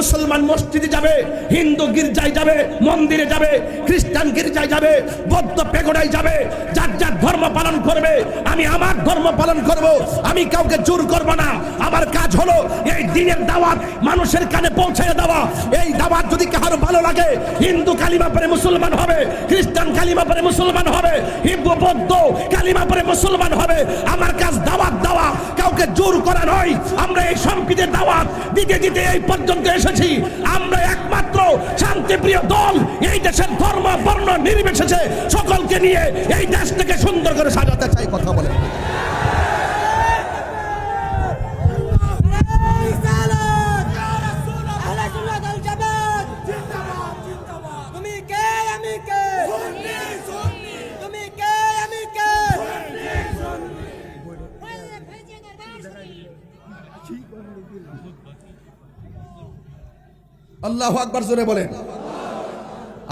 মুসলমান মসজিদে যাবে, হিন্দু গির্জায় যাবে, মন্দিরে যাবে, খ্রিস্টান গির্জায় যাবে, বৌদ্ধ পেগোডায় যাবে, যার যার ধর্ম পালন করবে। আমি আমার ধর্ম পালন করব, আমি কাউকে জোর করব না। আমার কাজ হলো এই দ্বীনের দাওয়াত মানুষের কানে পৌঁছে দেওয়া। এই দাওয়াত যদি কারো ভালো লাগে, হিন্দু কালিমা পড়ে মুসলমান হবে, খ্রিস্টান কালিমা পড়ে মুসলমান হবে, হিন্দু বৌদ্ধ কালিমা পড়ে মুসলমান হবে। আমার কাজ দাওয়াত দেওয়া, কাউকে জোর করা নয়। আমরা এই সম্প্রীতির দাওয়াত দিতে দিতে এই পর্যন্ত এসেছি। আমরা একমাত্র শান্তিপ্রিয় দল, এই দেশের ধর্ম বর্ণ নির্বিশেষে সকলকে নিয়ে এই দেশটাকে সুন্দর করে সাজাতে চাই। কথা বলে আল্লাহু আকবার জোরে বলেন।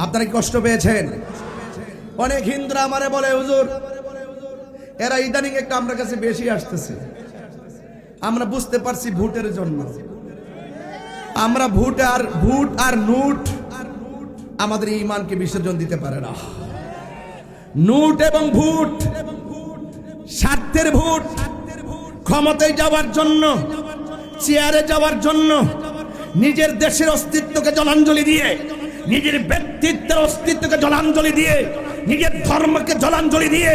আপনারা কি কষ্ট পেয়েছেন? অনেক হিন্দুরা আমারে বলে, হুজুর এরা ইদানিং একটু আমার কাছে বেশি আসতেছে। আমরা বুঝতে পারছি ভোটের জন্য। আমরা ভোট আর নোট আমাদের ঈমানকে বিসর্জন দিতে পারে না। নোট এবং ভোট স্বার্থের ভোট, ক্ষমতায় যাওয়ার জন্য, চেয়ারে যাওয়ার জন্য, নিজের দেশের অস্তিত্বকে জলাঞ্জলি দিয়ে, নিজের ব্যক্তিত্বের অস্তিত্বকে জলাঞ্জলি দিয়ে, নিজের ধর্মকে জলাঞ্জলি দিয়ে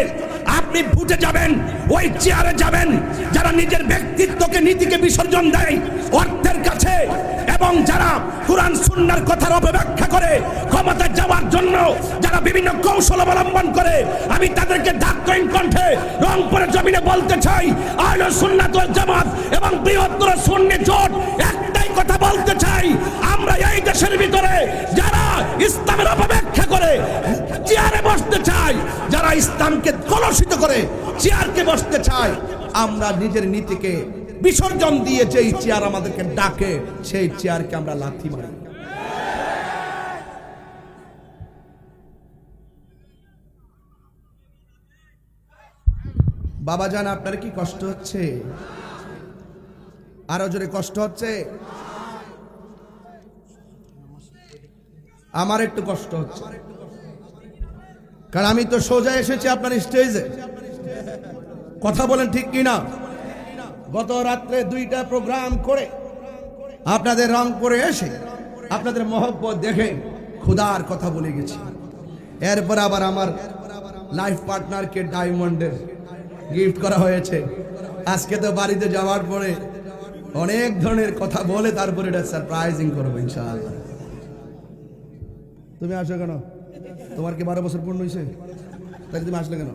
আপনি ভোটে যাবেন, ওই চেয়ারে যাবেন যারা নিজের ব্যক্তিত্বকে নীতিকে বিসর্জন দেয় অর্থের কাছে, এবং যারা কুরআন সুন্নাহর কথার অপব্যাখ্যা করে ক্ষমতা যাওয়ার জন্য যারা বিভিন্ন কৌশল অবলম্বন করে। আমি তাদেরকে ডাকইন কণ্ঠে রংপুরের জমিনে বলতে চাই, আহলে সুন্নাত ওয়াল জামাত এবং বৃহত্তর সুন্নি জোট একটাই কথা বলতে চাই, আমরা এই দেশের ভিতরে যারা ইসলামের অপব্যাখ্যা করে চেয়ারে বসতে চাই, যারা ইসলামকে কলুষিত করে চেয়ারকে বসতে চায়, আমরা নিজের নীতিকে বিসর্জন দিয়ে যেই চেয়ার আমাদেরকে ডাকে সেই চেয়ারকে আমরা লাথি মারি। বাবা জান, আপনার কি কষ্ট হচ্ছে? আরো জোরে কষ্ট হচ্ছে? আমার একটু কষ্ট হচ্ছে, কারণ আমি তো সোজা এসেছি আপনার স্টেজে। কথা বলেন ঠিক কিনা? গত রাত্রে 2টা প্রোগ্রাম করে আপনাদের রংপুরে এসে আপনাদের মহব্বত দেখে খুদার কথা বলে গেছি। এরপর আবার আমার লাইফ পার্টনারকে ডায়মন্ডের গিফট করা হয়েছে। আজকে তো বাড়িতে যাওয়ার পরে অনেক ধরনের কথা বলে তারপরে এটা সারপ্রাইজিং করবো ইনশাআল্লাহ। তুমি আসো কেন? তোমার কি 12 বছর পূর্ণ হয়েছে? তাহলে তুমি আসলে কেন?